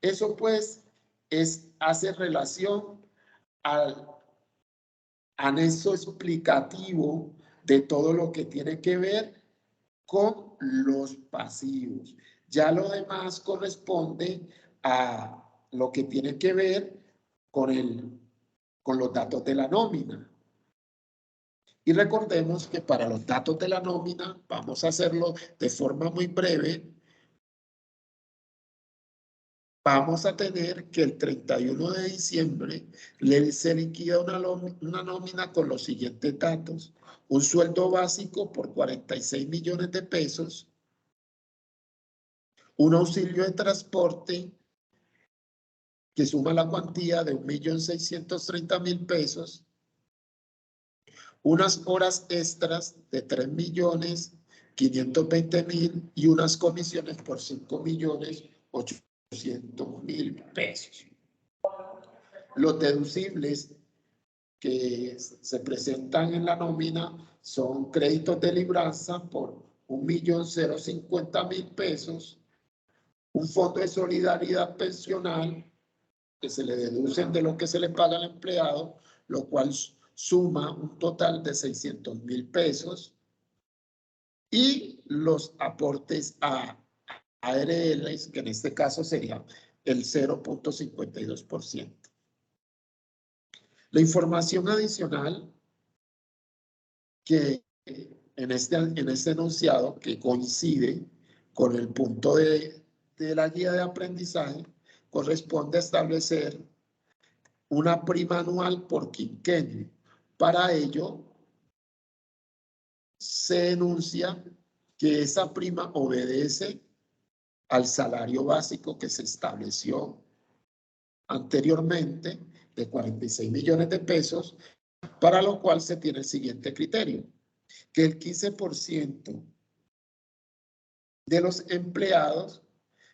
Eso pues hace relación al anexo explicativo de todo lo que tiene que ver con los pasivos. Ya lo demás corresponde a lo que tiene que ver con los datos de la nómina. Y recordemos que para los datos de la nómina, vamos a hacerlo de forma muy breve, vamos a tener que el 31 de diciembre se liquida una nómina con los siguientes datos. Un sueldo básico por 46 millones de pesos, un auxilio de transporte que suma la cuantía de 1.630.000 pesos, unas horas extras de 3.520.000 y unas comisiones por 5.800.000 pesos. Los deducibles que se presentan en la nómina son créditos de libranza por 1.050.000 pesos, un fondo de solidaridad pensional que se le deducen de lo que se le paga al empleado, lo cual suma un total de 600.000 pesos, y los aportes a ARLs, que en este caso sería el 0.52%. La información adicional que en este enunciado, que coincide con el punto de la guía de aprendizaje, corresponde a establecer una prima anual por quinquenio. Para ello, se enuncia que esa prima obedece al salario básico que se estableció anteriormente de 46 millones de pesos, para lo cual se tiene el siguiente criterio, que el 15% de los empleados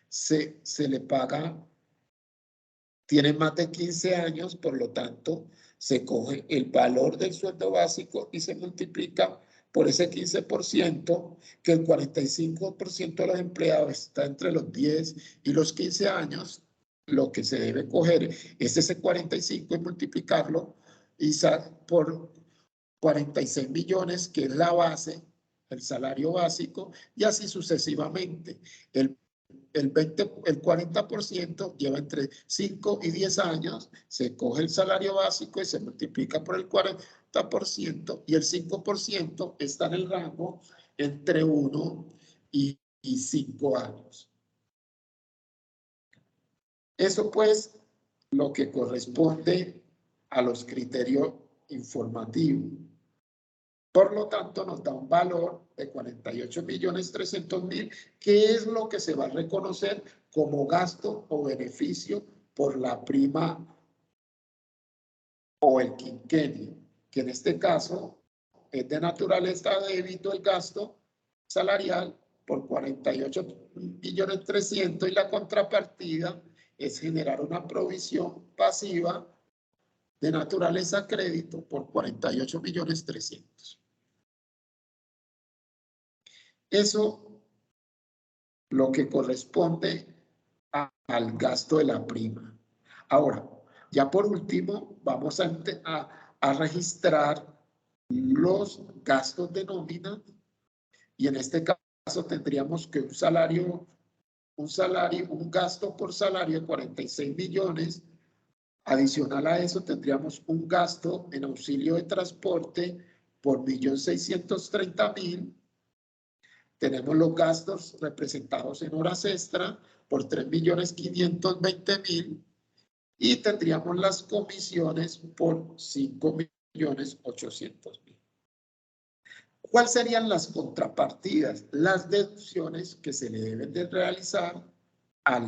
se le paga, tiene más de 15 años, por lo tanto, se coge el valor del sueldo básico y se multiplica por ese 15%, que el 45% de los empleados está entre los 10 y los 15 años. Lo que se debe coger es ese 45 y multiplicarlo por 46 millones, que es la base, el salario básico, y así sucesivamente. El 40% lleva entre 5 y 10 años, se coge el salario básico y se multiplica por el 40%, y el 5% está en el rango entre 1 y 5 años. Eso pues lo que corresponde a los criterios informativos. Por lo tanto, nos da un valor de 48.300.000, que es lo que se va a reconocer como gasto o beneficio por la prima o el quinquenio, que en este caso es de naturaleza de débito el gasto salarial por 48.300.000, y la contrapartida es generar una provisión pasiva de naturaleza crédito por 48.300.000. Eso lo que corresponde al gasto de la prima. Ahora, ya por último, vamos a registrar los gastos de nómina, y en este caso tendríamos que un gasto por salario de 46 millones. Adicional a eso tendríamos un gasto en auxilio de transporte por 1.630.000. Tenemos los gastos representados en horas extra por 3.520.000, y tendríamos las comisiones por 5.800.000. ¿Cuáles serían las contrapartidas? Las deducciones que se le deben de realizar a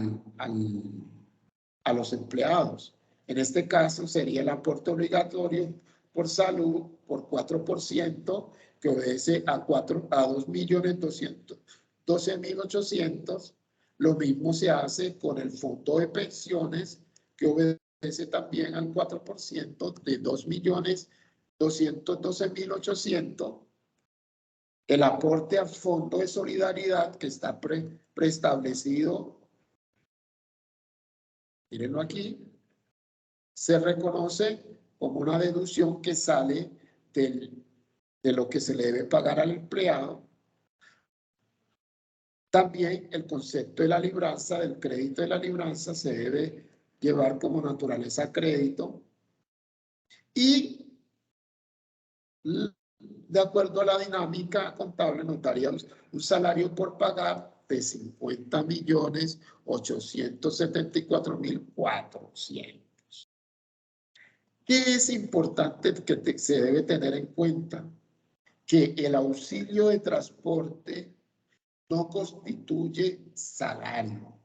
los empleados. En este caso sería el aporte obligatorio por salud por 4%, que obedece a 2.212.800. Lo mismo se hace con el fondo de pensiones, que obedece también al 4% de 2.212.800. El aporte al fondo de solidaridad que está preestablecido, mírenlo aquí, se reconoce como una deducción que sale de lo que se le debe pagar al empleado. También el concepto de la libranza, del crédito de la libranza, se debe llevar como naturaleza crédito. Y de acuerdo a la dinámica contable, nos daría un salario por pagar de 50.874.400. ¿Qué es importante que se debe tener en cuenta? Que el auxilio de transporte no constituye salario.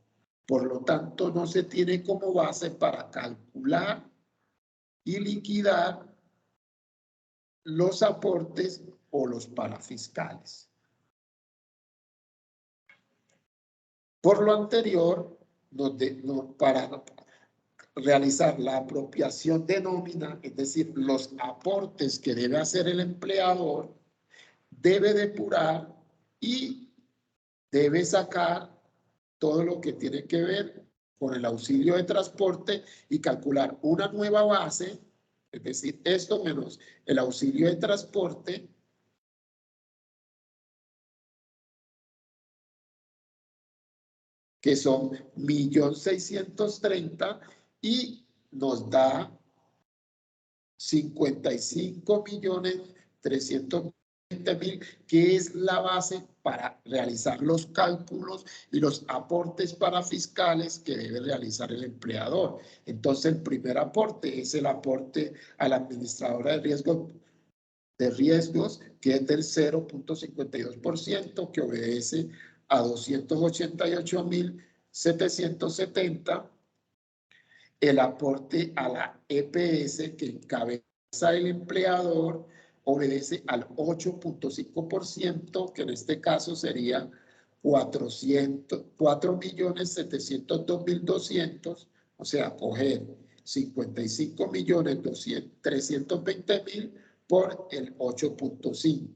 Por lo tanto, no se tiene como base para calcular y liquidar los aportes o los parafiscales. Por lo anterior, para realizar la apropiación de nómina, es decir, los aportes que debe hacer el empleador, debe depurar y debe sacar todo lo que tiene que ver con el auxilio de transporte y calcular una nueva base, es decir, esto menos el auxilio de transporte, que son 1.630.000 y nos da 55.320.000, que es la base para realizar los cálculos y los aportes parafiscales que debe realizar el empleador. Entonces, el primer aporte es el aporte a la administradora de riesgos, que es del 0.52%, que obedece a 288.770. El aporte a la EPS que encabeza el empleador obedece al 8.5%, que en este caso sería 4.702.200, o sea, coger 55.320.000 por el 8.5.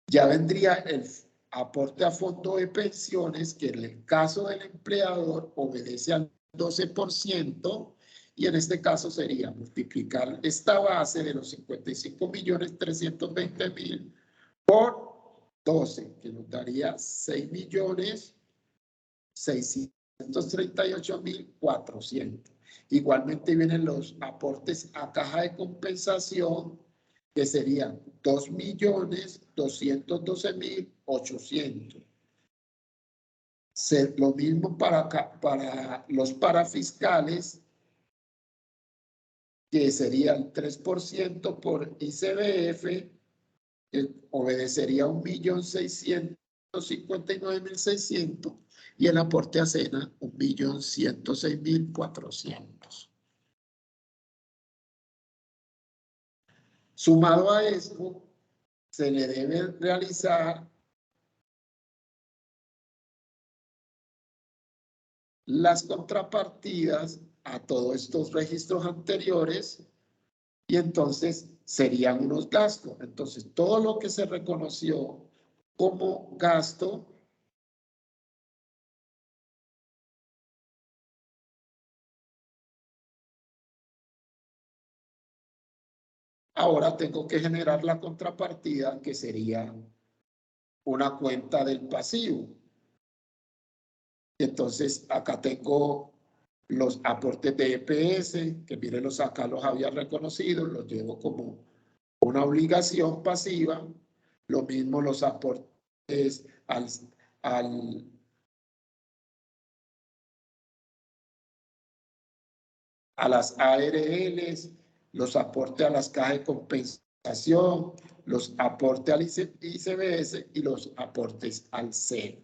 Ya vendría el aporte a fondo de pensiones, que en el caso del empleador obedece al 12%, y en este caso sería multiplicar esta base de los 55.320.000 por 12, que nos daría 6.638.400. Igualmente vienen los aportes a caja de compensación, que serían 2.212.800. Lo mismo para los parafiscales, que sería el 3% por ICBF, que obedecería a 1.659.600, y el aporte a SENA 1.106.400. Sumado a esto, se le debe realizar las contrapartidas a todos estos registros anteriores, y entonces serían unos gastos. Entonces, todo lo que se reconoció como gasto ahora tengo que generar la contrapartida, que sería una cuenta del pasivo. Entonces, acá tengo los aportes de EPS, que miren, acá los había reconocido, los llevo como una obligación pasiva. Lo mismo los aportes al a las ARLs, los aportes a las cajas de compensación, los aportes al ICBS y los aportes al SENA.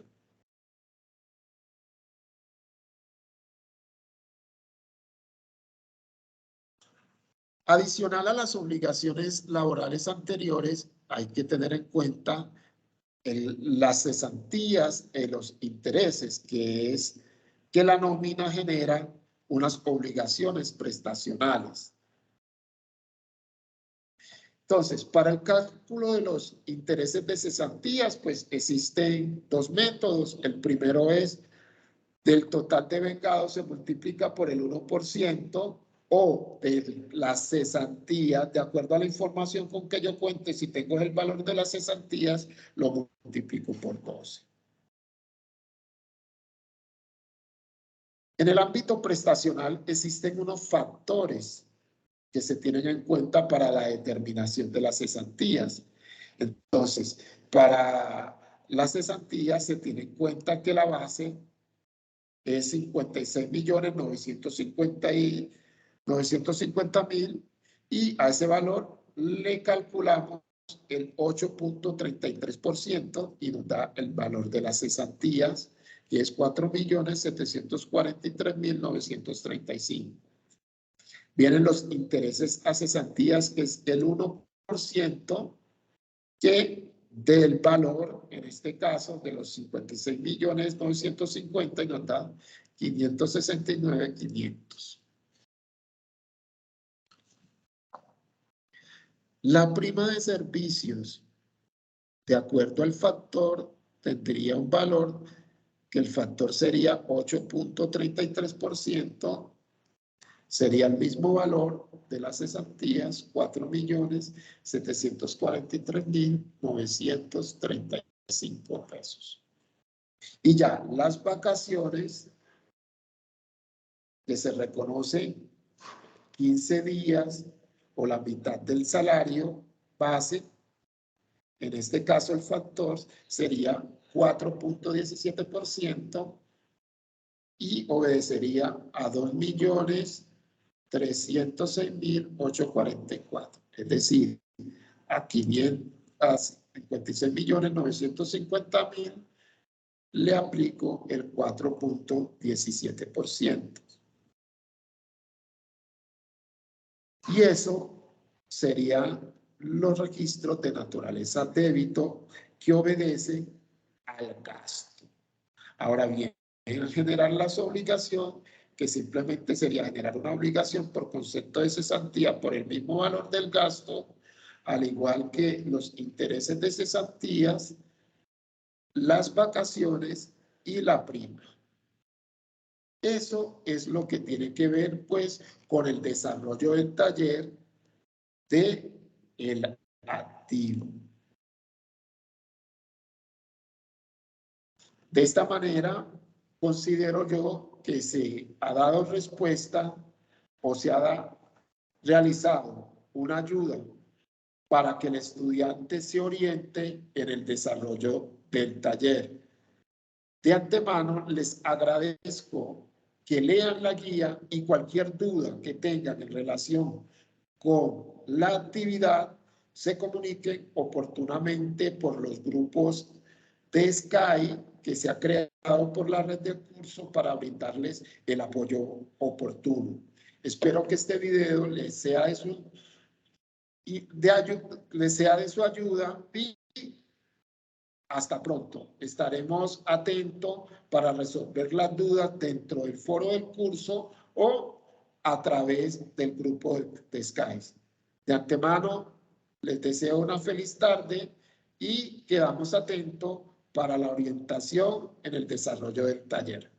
Adicional a las obligaciones laborales anteriores, hay que tener en cuenta las cesantías, los intereses, que es que la nómina genera unas obligaciones prestacionales. Entonces, para el cálculo de los intereses de cesantías, pues existen dos métodos. El primero es del total de vengado se multiplica por el 1%, o de las cesantías, de acuerdo a la información con que yo cuente, si tengo el valor de las cesantías, lo multiplico por 12. En el ámbito prestacional existen unos factores que se tienen en cuenta para la determinación de las cesantías. Entonces, para las cesantías se tiene en cuenta que la base es 56.950.000 y a ese valor le calculamos el 8.33% y nos da el valor de las cesantías, que es 4.743.935. Vienen los intereses a cesantías, que es el 1%, que del valor, en este caso, de los 56.950.000 y nos da 569.500. La prima de servicios, de acuerdo al factor, tendría un valor que el factor sería 8.33%, sería el mismo valor de las cesantías, 4.743.935 pesos. Y ya las vacaciones, que se reconocen 15 días o la mitad del salario base, en este caso el factor sería 4.17% y obedecería a 2.306.844, es decir, a 56.950.000 le aplico el 4.17%. Y eso serían los registros de naturaleza débito que obedecen al gasto. Ahora bien, en generar las obligaciones, que simplemente sería generar una obligación por concepto de cesantía por el mismo valor del gasto, al igual que los intereses de cesantías, las vacaciones y la prima. Eso es lo que tiene que ver, pues, con el desarrollo del taller del activo. De esta manera, considero yo que se ha dado respuesta o se ha realizado una ayuda para que el estudiante se oriente en el desarrollo del taller. De antemano, les agradezco que lean la guía y cualquier duda que tengan en relación con la actividad se comuniquen oportunamente por los grupos de Skype que se ha creado por la red de curso para brindarles el apoyo oportuno. Espero que este video les sea de su ayuda y hasta pronto. Estaremos atentos para resolver las dudas dentro del foro del curso o a través del grupo de Skype. De antemano, les deseo una feliz tarde y quedamos atentos para la orientación en el desarrollo del taller.